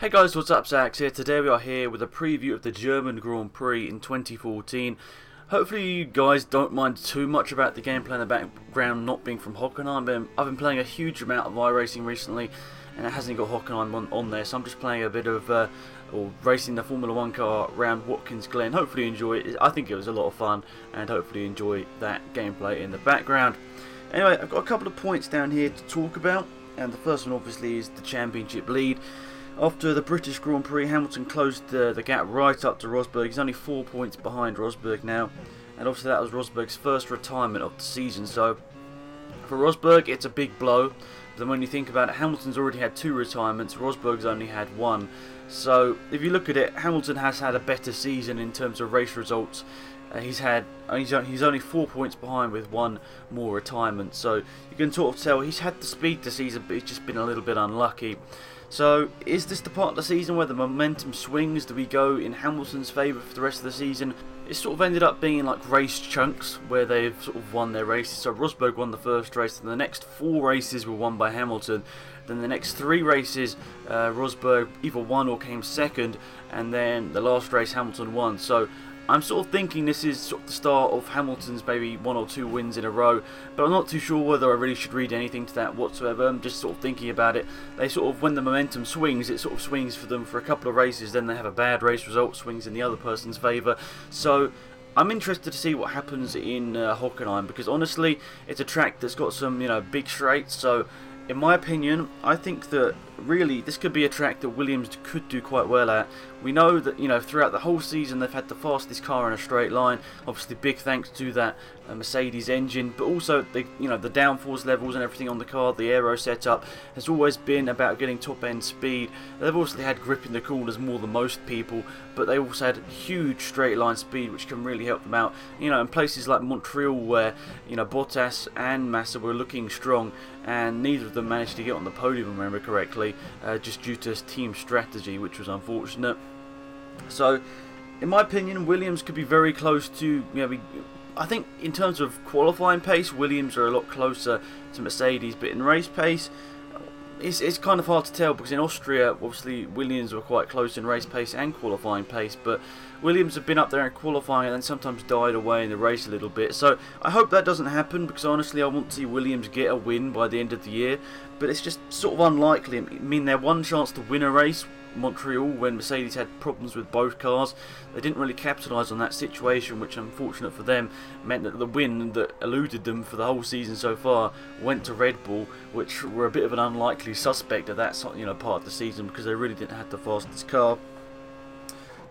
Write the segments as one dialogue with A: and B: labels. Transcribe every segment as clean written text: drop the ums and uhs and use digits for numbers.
A: Hey guys, what's up? Zax here. Today we are here with a preview of the German Grand Prix in 2014. Hopefully you guys don't mind too much about the gameplay in the background not being from Hockenheim. I've been playing a huge amount of iRacing recently and it hasn't got Hockenheim on there, so I'm just playing a bit of or racing the Formula 1 car around Watkins Glen. Hopefully you enjoy it. I think it was a lot of fun and hopefully you enjoy that gameplay in the background. Anyway, I've got a couple of points down here to talk about, and the first one obviously is the championship lead. After the British Grand Prix, Hamilton closed the gap right up to Rosberg. He's only 4 points behind Rosberg now, and obviously that was Rosberg's first retirement of the season. So for Rosberg, it's a big blow. But then when you think about it, Hamilton's already had 2 retirements. Rosberg's only had 1. So if you look at it, Hamilton has had a better season in terms of race results. He's only 4 points behind with 1 more retirement. So you can sort of tell he's had the speed this season, but he's just been a little bit unlucky. So, is this the part of the season where the momentum swings? Do we go in Hamilton's favour for the rest of the season? It sort of ended up being like race chunks where they've sort of won their races. So Rosberg won the first race, and the next 4 races were won by Hamilton. Then the next 3 races, Rosberg either won or came second, and then the last race Hamilton won. So I'm sort of thinking this is sort of the start of Hamilton's maybe 1 or 2 wins in a row, but I'm not too sure whether I really should read anything to that whatsoever. I'm just sort of thinking about it. They sort of, when the momentum swings, it sort of swings for them for a couple of races, then they have a bad race result, swings in the other person's favour. So I'm interested to see what happens in Hockenheim, because honestly, it's a track that's got some, big straights. So in my opinion, I think that really this could be a track that Williams could do quite well at. We know that throughout the whole season they've had the fastest car in a straight line. Obviously, big thanks to that Mercedes engine, but also the downforce levels and everything on the car. The aero setup has always been about getting top end speed. They've obviously had grip in the corners more than most people, but they also had huge straight line speed, which can really help them out. In places like Montreal, where Bottas and Massa were looking strong, and neither of them managed to get on the podium, if I remember correctly, just due to team strategy, which was unfortunate. So, in my opinion, Williams could be very close to, I think in terms of qualifying pace, Williams are a lot closer to Mercedes, but in race pace, it's kind of hard to tell, because in Austria, obviously, Williams were quite close in race pace and qualifying pace, but Williams have been up there in qualifying and then sometimes died away in the race a little bit. So I hope that doesn't happen, because honestly I want to see Williams get a win by the end of the year, but it's just sort of unlikely. I mean, their one chance to win a race, Montreal, when Mercedes had problems with both cars, they didn't really capitalise on that situation, which, unfortunate for them, meant that the win that eluded them for the whole season so far went to Red Bull, which were a bit of an unlikely suspect of that part of the season, because they really didn't have the fastest car.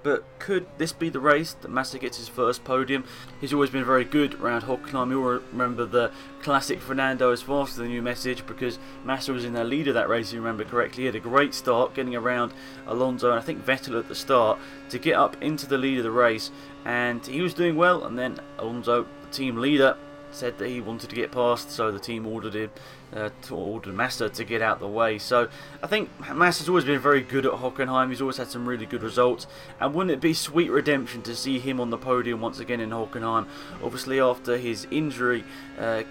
A: But could this be the race that Massa gets his first podium? He's always been very good around Hockenheim. You all remember the classic Fernando is faster than you message, because Massa was in the lead of that race, if you remember correctly. He had a great start, getting around Alonso and I think Vettel at the start to get up into the lead of the race, and he was doing well, and then Alonso, the team leader, said that he wanted to get past, so the team ordered Massa to get out the way. So I think Massa's always been very good at Hockenheim. He's always had some really good results, and wouldn't it be sweet redemption to see him on the podium once again in Hockenheim? Obviously, after his injury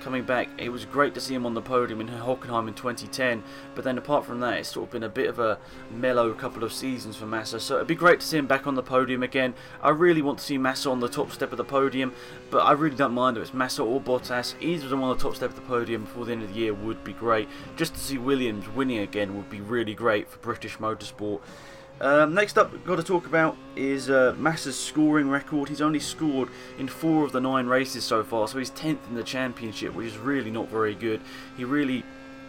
A: coming back, it was great to see him on the podium in Hockenheim in 2010, but then apart from that, it's sort of been a bit of a mellow couple of seasons for Massa. So it'd be great to see him back on the podium again. I really want to see Massa on the top step of the podium, but I really don't mind if it's Massa or Bottas. Either of them on the top step of the podium before the end of the year would be great. Just to see Williams winning again would be really great for British motorsport. Next up, we've got to talk about is Massa's scoring record. He's only scored in 4 of the 9 races so far, so he's 10th in the championship, which is really not very good. He really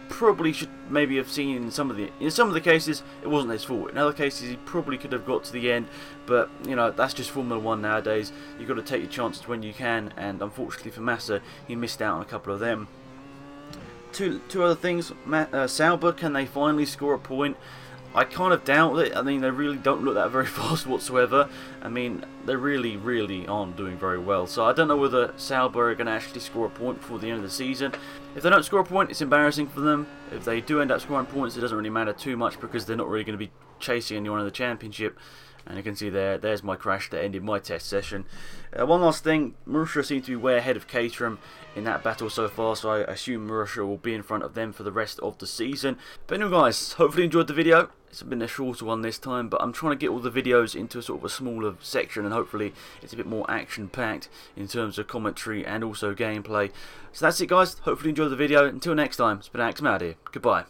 A: probably should maybe have seen in some of the cases it wasn't his fault. In other cases he probably could have got to the end, but that's just Formula 1 nowadays. You've got to take your chances when you can, and unfortunately for Massa, he missed out on a couple of them. Two other things. Sauber, can they finally score a point? I kind of doubt it. I mean, they really don't look that very fast whatsoever. I mean, they really aren't doing very well. So I don't know whether Sauber are going to actually score a point before the end of the season. If they don't score a point, it's embarrassing for them. If they do end up scoring points, it doesn't really matter too much, because they're not really going to be chasing anyone in the championship. And you can see there's my crash that ended my test session. One last thing, Marussia seems to be way ahead of Caterham in that battle so far, so I assume Marussia will be in front of them for the rest of the season. But anyway guys, hopefully you enjoyed the video. It's been a shorter one this time, but I'm trying to get all the videos into sort of a smaller section, and hopefully it's a bit more action-packed in terms of commentary and also gameplay. So that's it, guys. Hopefully you enjoyed the video. Until next time, it's been Axe, I'm out here. Goodbye.